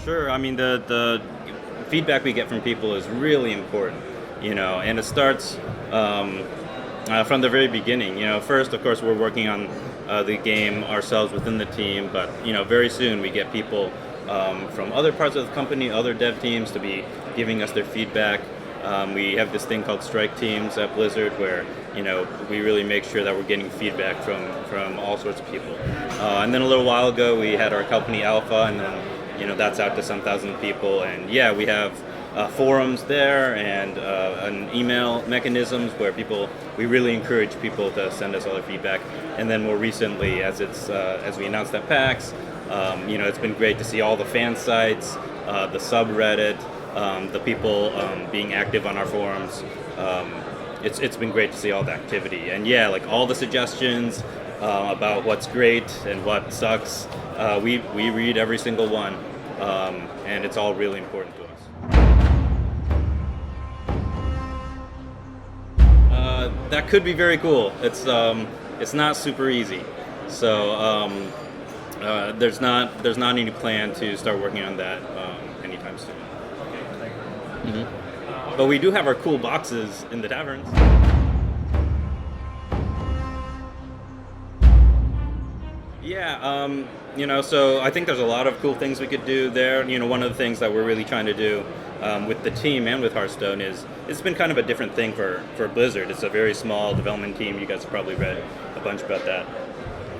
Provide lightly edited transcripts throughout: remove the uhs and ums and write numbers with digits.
Sure. I mean, the feedback we get from people is really important, and it starts from the very beginning. First, of course, we're working on the game ourselves within the team, but very soon we get people from other parts of the company, other dev teams, to be giving us their feedback. We have this thing called strike teams at Blizzard, where we really make sure that we're getting feedback from all sorts of people. And then a little while ago, we had our company alpha, and then that's out to some thousand people. And yeah, we have forums there and an email mechanisms where we really encourage people to send us all their feedback. And then more recently, as we announced at PAX, it's been great to see all the fan sites, the subreddit, the people being active on our forums. It's been great to see all the activity, and yeah, like all the suggestions about what's great and what sucks. We read every single one, and it's all really important to us. That could be very cool. It's not super easy, so there's not any plan to start working on that anytime soon. Mm-hmm. But we do have our cool boxes in the taverns. Yeah, so I think there's a lot of cool things we could do there. One of the things that we're really trying to do with the team and with Hearthstone is it's been kind of a different thing for Blizzard. It's a very small development team. You guys have probably read a bunch about that.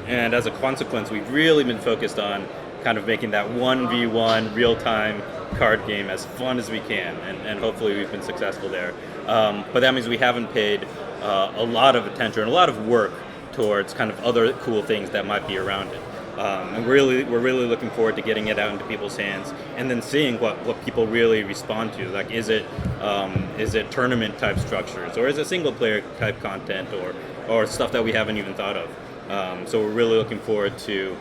And as a consequence, we've really been focused on kind of making that 1v1 real-time card game as fun as we can, and hopefully we've been successful there. But that means we haven't paid a lot of attention, a lot of work towards kind of other cool things that might be around it. And we're really looking forward to getting it out into people's hands and then seeing what people really respond to. Like, is it tournament type structures, or is it single player type content, or stuff that we haven't even thought of? So we're really looking forward to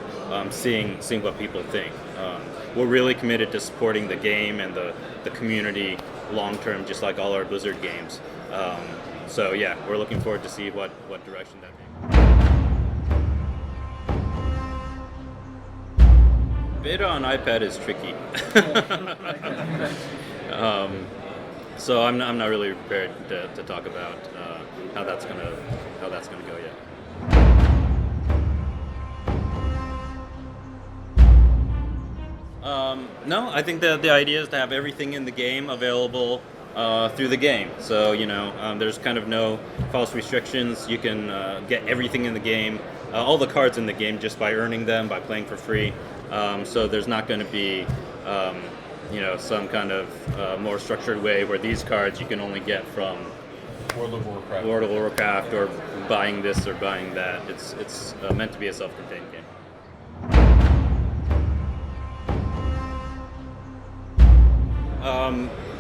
seeing what people think. We're really committed to supporting the game and the community long term, just like all our Blizzard games. So yeah, we're looking forward to see what direction that takes. Beta on iPad is tricky. So I'm not really prepared to talk about how that's gonna go yet. No, I think that the idea is to have everything in the game available through the game. So there's kind of no false restrictions. You can get everything in the game, all the cards in the game, just by earning them, by playing for free. So there's not going to be some kind of more structured way where these cards you can only get from World of Warcraft, or buying this or buying that. It's meant to be a self-contained game.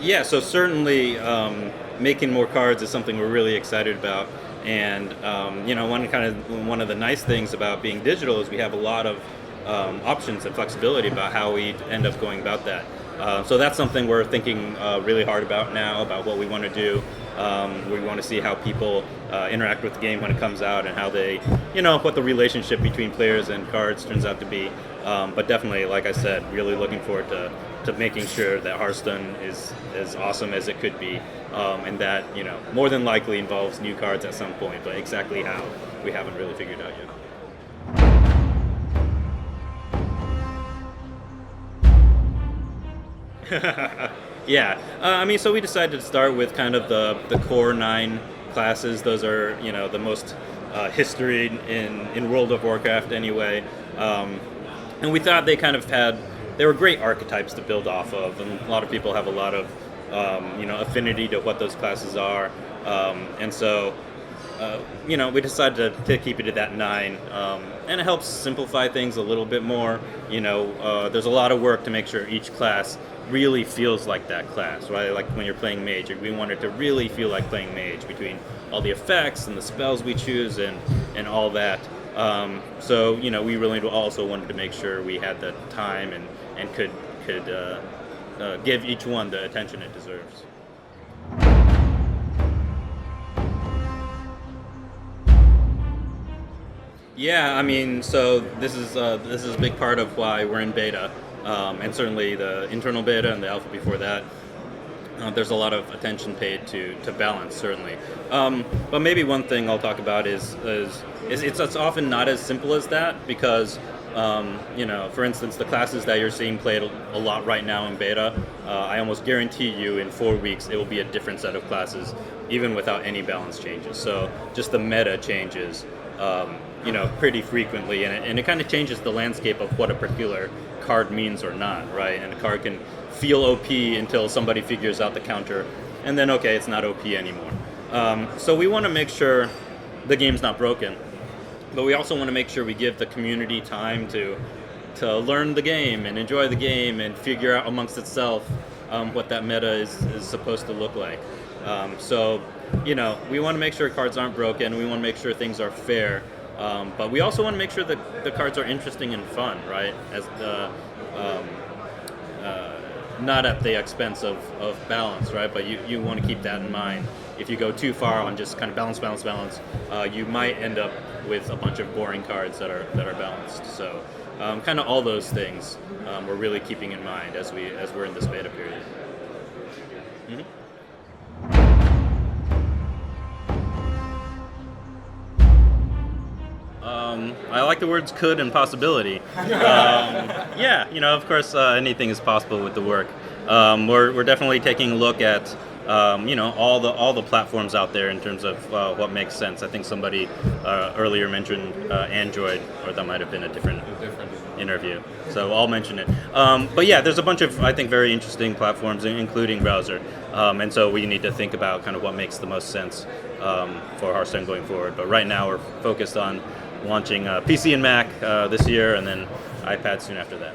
Yeah, so certainly making more cards is something we're really excited about, and one of the nice things about being digital is we have a lot of options and flexibility about how we end up going about that. So that's something we're thinking really hard about now, about what we want to do. We want to see how people interact with the game when it comes out, and how they, what the relationship between players and cards turns out to be. But definitely, like I said, really looking forward to making sure that Hearthstone is as awesome as it could be, and that more than likely involves new cards at some point, but exactly how, we haven't really figured out yet. Yeah, so we decided to start with kind of the core 9 classes. Those are the most history in World of Warcraft anyway, and we thought they were great archetypes to build off of, and a lot of people have a lot of affinity to what those classes are, and so we decided to keep it at that 9, and it helps simplify things a little bit more. There's a lot of work to make sure each class really feels like that class, right? Like when you're playing mage, we want it to really feel like playing mage, between all the effects and the spells we choose and all that. So we really also wanted to make sure we had the time and could give each one the attention it deserves. Yeah, so this is a big part of why we're in beta. and certainly the internal beta and the alpha before that. There's a lot of attention paid to balance, certainly. But maybe one thing I'll talk about is it's often not as simple as that because, for instance, the classes that you're seeing played a lot right now in beta, I almost guarantee you in 4 weeks it will be a different set of classes, even without any balance changes. So just the meta changes, pretty frequently, and it kind of changes the landscape of what a particular card means or not, right? And a card can feel OP until somebody figures out the counter, and then okay, it's not OP anymore. So we want to make sure the game's not broken, but we also want to make sure we give the community time to learn the game and enjoy the game and figure out amongst itself what that meta is supposed to look like. So we want to make sure cards aren't broken. We want to make sure things are fair, but we also want to make sure that the cards are interesting and fun, right? As the not at the expense of balance, right? But you want to keep that in mind. If you go too far on just kind of balance, you might end up with a bunch of boring cards that are balanced. So kind of all those things we're really keeping in mind as we're in this beta period. Mm-hmm. I like the words could and possibility. Of course, anything is possible with the work. We're definitely taking a look at all the platforms out there in terms of what makes sense. I think somebody earlier mentioned Android, or that might have been a different interview. So I'll mention it. But yeah, there's a bunch of, I think, very interesting platforms, including browser. And so we need to think about kind of what makes the most sense for Hearthstone going forward. But right now we're focused on launching PC and Mac this year, and then iPad soon after that.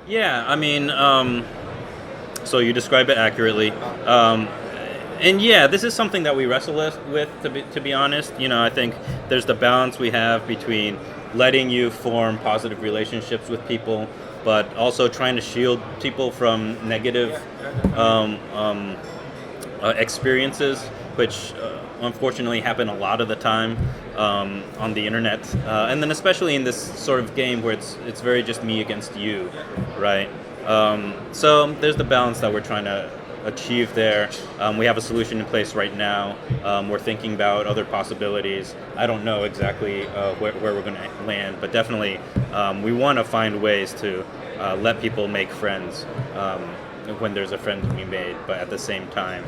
Yeah, I mean, so you describe it accurately. And yeah, this is something that we wrestle with to be honest. I think there's the balance we have between letting you form positive relationships with people, but also trying to shield people from negative experiences, which unfortunately happen a lot of the time on the internet, and then especially in this sort of game where it's very just me against you, right? So there's the balance that we're trying to achieve there. We have a solution in place right now. We're thinking about other possibilities. I don't know exactly where we're going to land, but definitely we want to find ways to let people make friends when there's a friend to be made, but at the same time,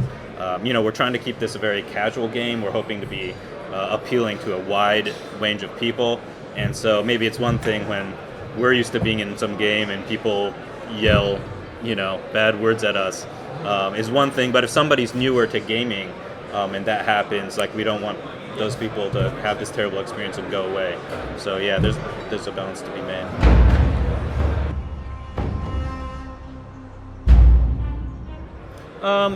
we're trying to keep this a very casual game. We're hoping to be appealing to a wide range of people, and so maybe it's one thing when we're used to being in some game and people yell, bad words at us, is one thing, but if somebody's newer to gaming and that happens, like, we don't want those people to have this terrible experience and go away. So yeah, there's a balance to be made.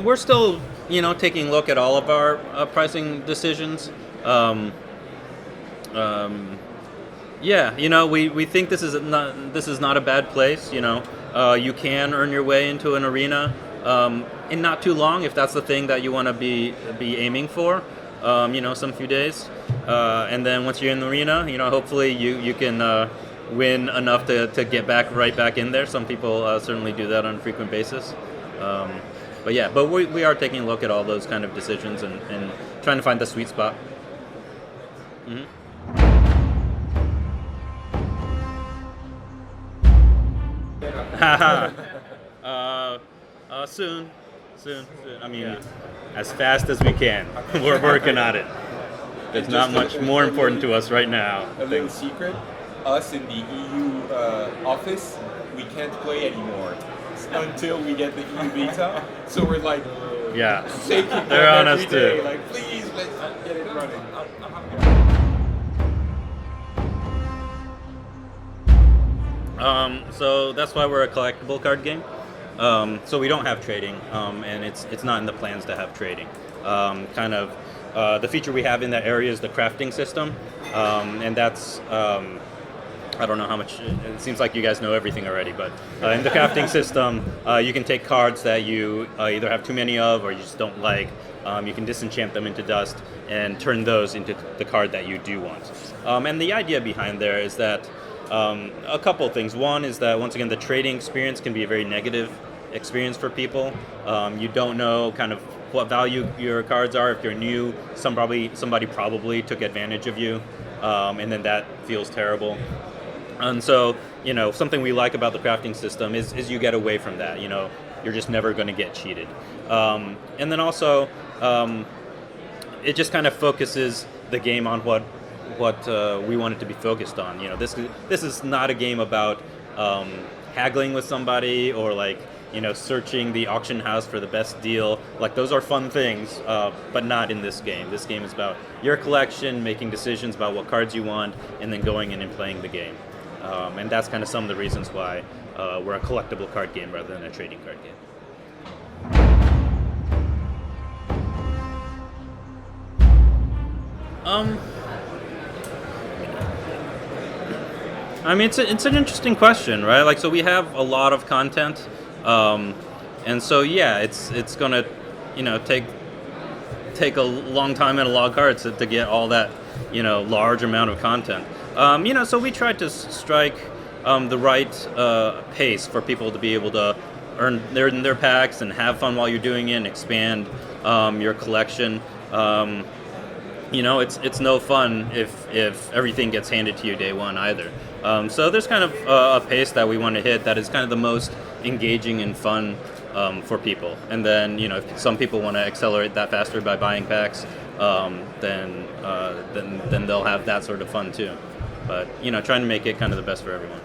We're still, taking a look at all of our pricing decisions. We think this is not a bad place. You can earn your way into an arena in not too long if that's the thing that you want to be aiming for. Some few days, and then once you're in the arena, hopefully you can win enough to get right back in there. Some people certainly do that on a frequent basis. But we are taking a look at all those kind of decisions and trying to find the sweet spot. Mm-hmm. Soon. I mean, as fast as we can. We're working on it. There's not much more important to us right now. A little secret, us in the EU office, we can't play anymore until we get the EU beta. So we're like, shaking they're on us day, too. like, please, let's get it running. So that's why we're a collectible card game. So we don't have trading, and it's not in the plans to have trading. The feature we have in that area is the crafting system, and that's I don't know how much. It seems like you guys know everything already, but in the crafting system, you can take cards that you either have too many of or you just don't like. You can disenchant them into dust and turn those into the card that you do want. And the idea behind there is that a couple of things. One is that, once again, the trading experience can be a very negative experience for people. You don't know kind of what value your cards are. If you're new, somebody probably took advantage of you, and then that feels terrible. And so, something we like about the crafting system is you get away from that. You're just never going to get cheated. And then also, it just kind of focuses the game on what we want it to be focused on. This is not a game about haggling with somebody or searching the auction house for the best deal. Those are fun things, but not in this game. This game is about your collection, making decisions about what cards you want, and then going in and playing the game. And that's kind of some of the reasons why we're a collectible card game rather than a trading card game. I mean, it's an interesting question, right? So we have a lot of content, and so yeah, it's gonna, take a long time and a lot of cards to get all that, large amount of content. So we tried to strike the right pace for people to be able to earn their packs and have fun while you're doing it and expand your collection. It's no fun if everything gets handed to you day one either. So there's kind of a pace that we want to hit that is kind of the most engaging and fun for people. And then, if some people want to accelerate that faster by buying packs, then they'll have that sort of fun too. But, trying to make it kind of the best for everyone.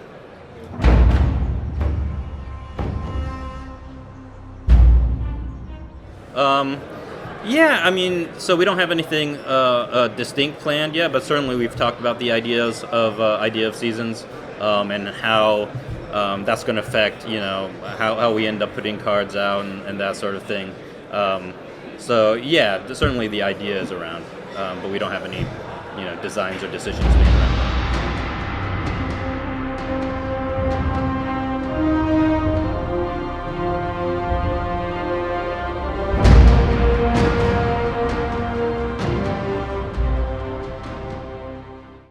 Yeah, I mean, so we don't have anything distinct planned yet, but certainly we've talked about the idea of seasons, and how that's going to affect, how we end up putting cards out and that sort of thing. So yeah, certainly the idea is around, but we don't have any, designs or decisions made around that.